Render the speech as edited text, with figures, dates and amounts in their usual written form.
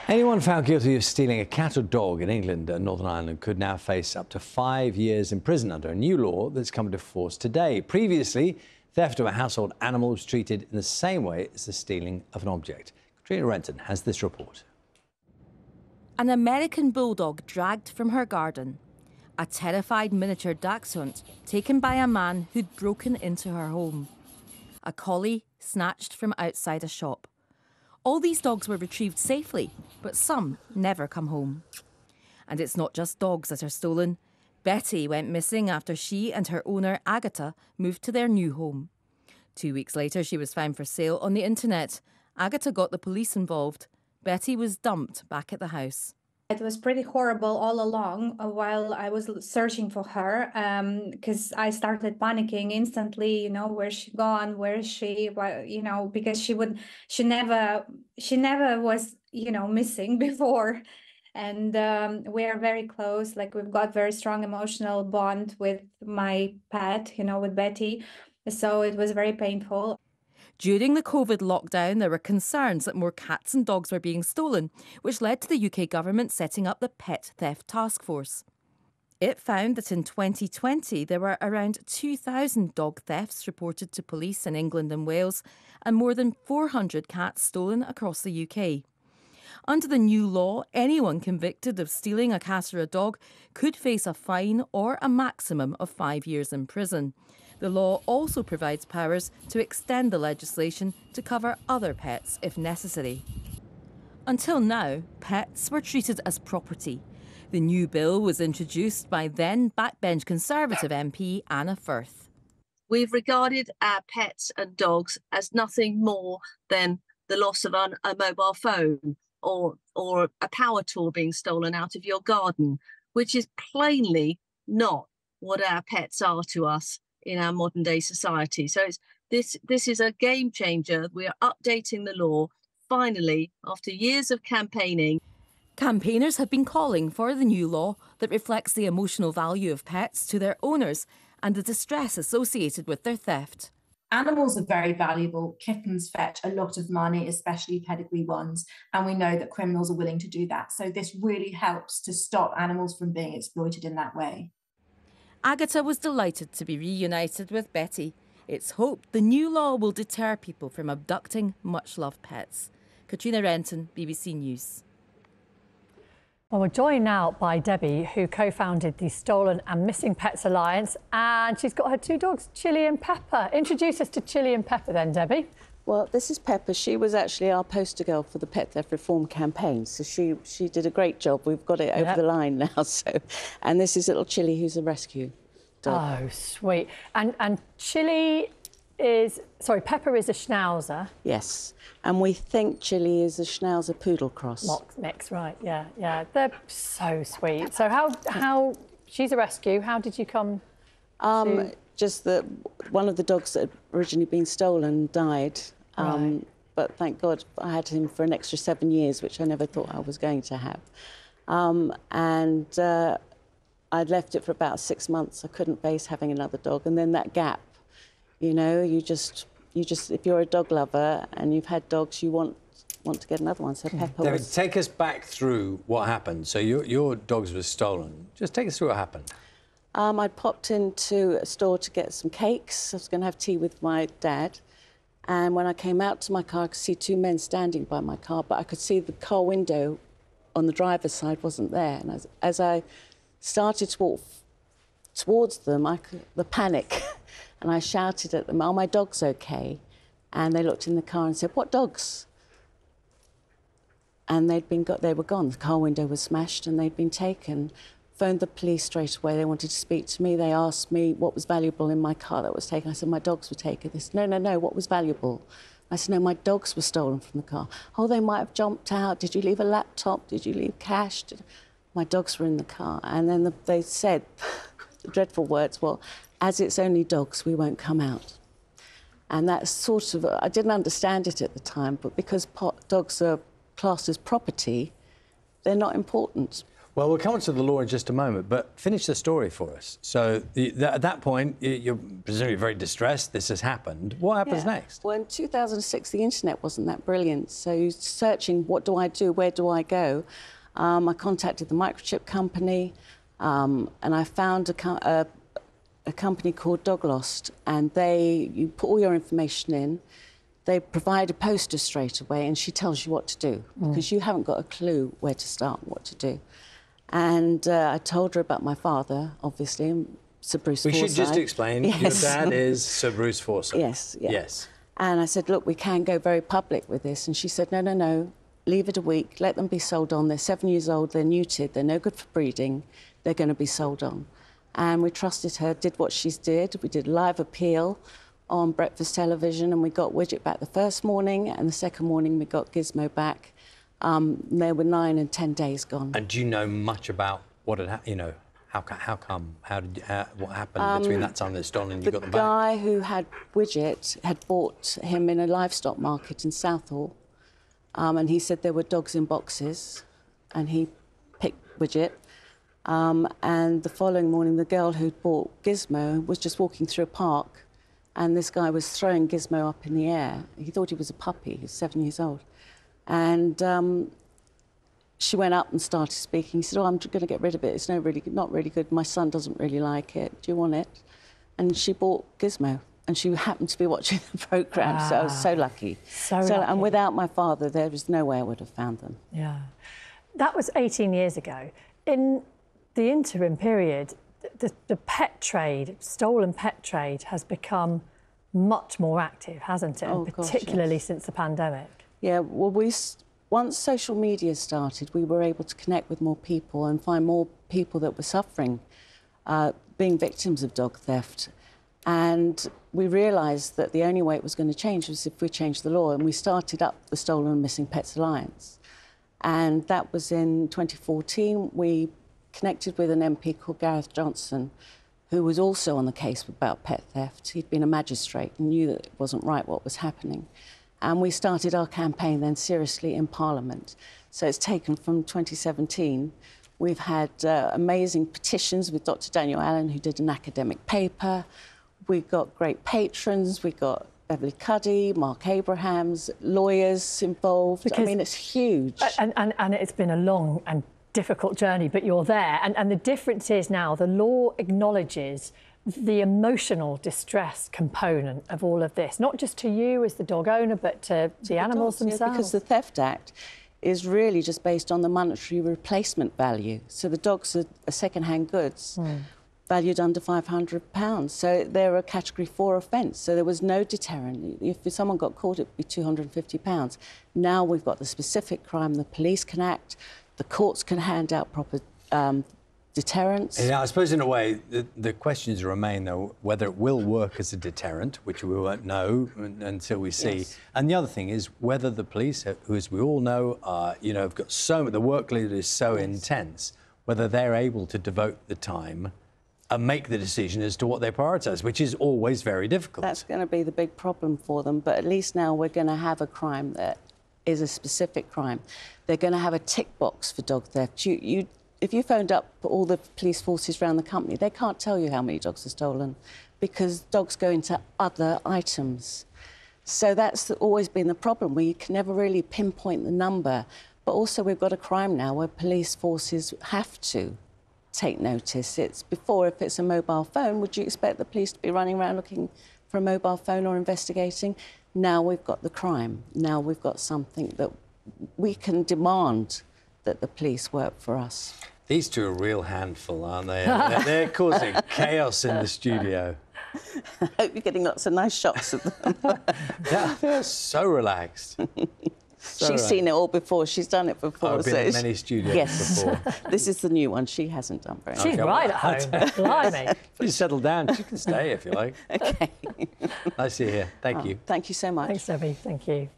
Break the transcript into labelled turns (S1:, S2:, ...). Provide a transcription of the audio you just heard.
S1: Anyone found guilty of stealing a cat or dog in England and Northern Ireland could now face up to 5 years in prison under a new law that's come into force today. Previously, theft of a household animal was treated in the same way as the stealing of an object. Katrina Renton has this report.
S2: An American bulldog dragged from her garden. A terrified miniature dachshund taken by a man who'd broken into her home. A collie snatched from outside a shop. All these dogs were retrieved safely, but some never come home. And it's not just dogs that are stolen. Betty went missing after she and her owner, Agatha, moved to their new home. 2 weeks later, she was found for sale on the internet. Agatha got the police involved. Betty was dumped back at the house.
S3: It was pretty horrible all along while I was searching for her, because I started panicking instantly. You know, where's she gone? Where is she? Well, you know, because she never was, you know, missing before, and we are very close. Like, we've got very strong emotional bond with my pet, you know, with Betty. So it was very painful.
S2: During the COVID lockdown, there were concerns that more cats and dogs were being stolen, which led to the UK government setting up the Pet Theft Task Force. It found that in 2020, there were around 2,000 dog thefts reported to police in England and Wales, and more than 400 cats stolen across the UK. Under the new law, anyone convicted of stealing a cat or a dog could face a fine or a maximum of 5 years in prison. The law also provides powers to extend the legislation to cover other pets if necessary. Until now, pets were treated as property. The new bill was introduced by then backbench Conservative MP Anna Firth.
S4: We've regarded our pets and dogs as nothing more than the loss of a mobile phone or a power tool being stolen out of your garden, which is plainly not what our pets are to us in our modern day society. So this is a game changer. We are updating the law finally after years of campaigning.
S2: Campaigners have been calling for the new law that reflects the emotional value of pets to their owners and the distress associated with their theft.
S5: Animals are very valuable. Kittens fetch a lot of money, especially pedigree ones, and we know that criminals are willing to do that. So this really helps to stop animals from being exploited in that way.
S2: Agatha was delighted to be reunited with Betty. It's hoped the new law will deter people from abducting much-loved pets. Katrina Renton, BBC News.
S6: Well, we're joined now by Debbie, who co-founded the Stolen and Missing Pets Alliance, and she's got her two dogs, Chili and Pepper. Introduce us to Chili and Pepper then, Debbie.
S7: Well, this is Pepper. She was actually our poster girl for the Pet Theft Reform campaign, so she did a great job. We've got it over the line now. And this is little Chili, who's a rescue dog.
S6: Oh, sweet. And Chili is... Sorry, Pepper is a Schnauzer.
S7: Yes, and we think Chili is a Schnauzer Poodle cross.
S6: Mix, right, yeah. They're so sweet. So how... She's a rescue. How did you come to...
S7: Just that one of the dogs that had originally been stolen died.
S6: Right.
S7: But thank God I had him for an extra 7 years, which I never thought I was going to have. I'd left it for about 6 months. I couldn't face having another dog. And then that gap, you know, you just if you're a dog lover and you've had dogs, you want to get another one. So Pepper
S1: David, take us back through what happened. So your dogs were stolen. Just take us through what happened.
S7: I'd popped into a store to get some cakes. I was going to have tea with my dad. And when I came out to my car, I could see two men standing by my car, but I could see the car window on the driver's side wasn't there. And as I started to walk towards them, the panic, and I shouted at them, "Are my dogs okay?" And they looked in the car and said, "What dogs?" And they were gone. The car window was smashed and they'd been taken. Phoned the police straight away. They wanted to speak to me. They asked me what was valuable in my car that was taken. I said, "My dogs were taken." They said, No, what was valuable? I said, "No, my dogs were stolen from the car." "Oh, they might have jumped out. Did you leave a laptop? Did you leave cash?" My dogs were in the car. And then they said, the dreadful words, "Well, as it's only dogs, we won't come out." And that's sort of, I didn't understand it at the time, but because dogs are classed as property, they're not important.
S1: Well, we'll come on to the law in just a moment, but finish the story for us. So at that point, you're presumably very distressed. This has happened. What happens next?
S7: Well, in 2006, the internet wasn't that brilliant. So you're searching, what do I do? Where do I go? I contacted the microchip company, and I found a company called Dog Lost, and you put all your information in. They provide a poster straight away, and she tells you what to do, because you haven't got a clue where to start, what to do. And I told her about my father, obviously, Sir Bruce Forsyth.
S1: We should just explain, your dad is Sir Bruce Forsyth.
S7: Yes, yeah.
S1: Yes.
S7: And I said, look, we can go very public with this. And she said, no, no, no, leave it a week, let them be sold on. They're 7 years old, they're neutered, they're no good for breeding, they're going to be sold on. And we trusted her, did what she did. We did live appeal on breakfast television, and we got Widget back the first morning, and the second morning we got Gizmo back. They were 9 and 10 days gone.
S1: And do you know much about what had happened? You know, how come? What happened between that time they're stolen and you got them back?
S7: The guy who had Widget had bought him in a livestock market in Southall, and he said there were dogs in boxes, and he picked Widget. And the following morning, the girl who'd bought Gizmo was just walking through a park, and this guy was throwing Gizmo up in the air. He thought he was a puppy. He was 7 years old. And she went up and started speaking. He said, oh, I'm going to get rid of it. It's not really good. My son doesn't really like it. Do you want it? And she bought Gizmo. And she happened to be watching the programme, so I was so lucky.
S6: So lucky.
S7: And without my father, there was no way I would have found them.
S6: Yeah. That was 18 years ago. In the interim period, the pet trade, stolen pet trade, has become much more active, hasn't it?
S7: Oh,
S6: and particularly
S7: gosh, yes.
S6: since the pandemic.
S7: Yeah, well, once social media started, we were able to connect with more people and find more people that were suffering, being victims of dog theft. And we realised that the only way it was going to change was if we changed the law, and we started up the Stolen and Missing Pets Alliance. And that was in 2014. We connected with an MP called Gareth Johnson, who was also on the case about pet theft. He'd been a magistrate and knew that it wasn't right what was happening. And we started our campaign then seriously in Parliament. So it's taken from 2017. We've had amazing petitions with Dr. Daniel Allen, who did an academic paper. We've got great patrons. We've got Beverly Cuddy, Mark Abrahams, lawyers involved. Because, I mean, it's huge.
S6: And it's been a long and difficult journey, but you're there. And the difference is now the law acknowledges the emotional distress component of all of this, not just to you as the dog owner, but to the animals themselves.
S7: Yeah, because the Theft Act is really just based on the monetary replacement value. So the dogs are second-hand goods valued under £500. So they're a Category 4 offence. So there was no deterrent. If someone got caught, it'd be £250. Now we've got the specific crime. The police can act. The courts can hand out proper deterrence. Yeah,
S1: I suppose in a way the questions remain, though, whether it will work as a deterrent, which we won't know until we see. Yes. And the other thing is whether the police, who, as we all know, have got the workload is so intense, whether they're able to devote the time and make the decision as to what they prioritise, which is always very difficult.
S7: That's going to be the big problem for them. But at least now we're going to have a crime that is a specific crime. They're going to have a tick box for dog theft. If you phoned up all the police forces around the company, they can't tell you how many dogs are stolen because dogs go into other items. So that's always been the problem. We can never really pinpoint the number. But also we've got a crime now where police forces have to take notice. It's before, if it's a mobile phone, would you expect the police to be running around looking for a mobile phone or investigating? Now we've got the crime. Now we've got something that we can demand that the police work for us.
S1: These two are a real handful, aren't they? They're causing chaos in the studio.
S7: I hope you're getting lots of nice shots of them.
S1: Yeah, they're so relaxed.
S7: She's seen it all before. She's done it before.
S1: I've been in many studios before.
S7: This is the new one. She hasn't done very much.
S6: She's right at home. Blimey.
S1: Please settle down. She can stay if you like.
S7: OK.
S1: Nice to see you here. Thank you.
S7: Thank you so much.
S6: Thanks, Debbie. Thank you.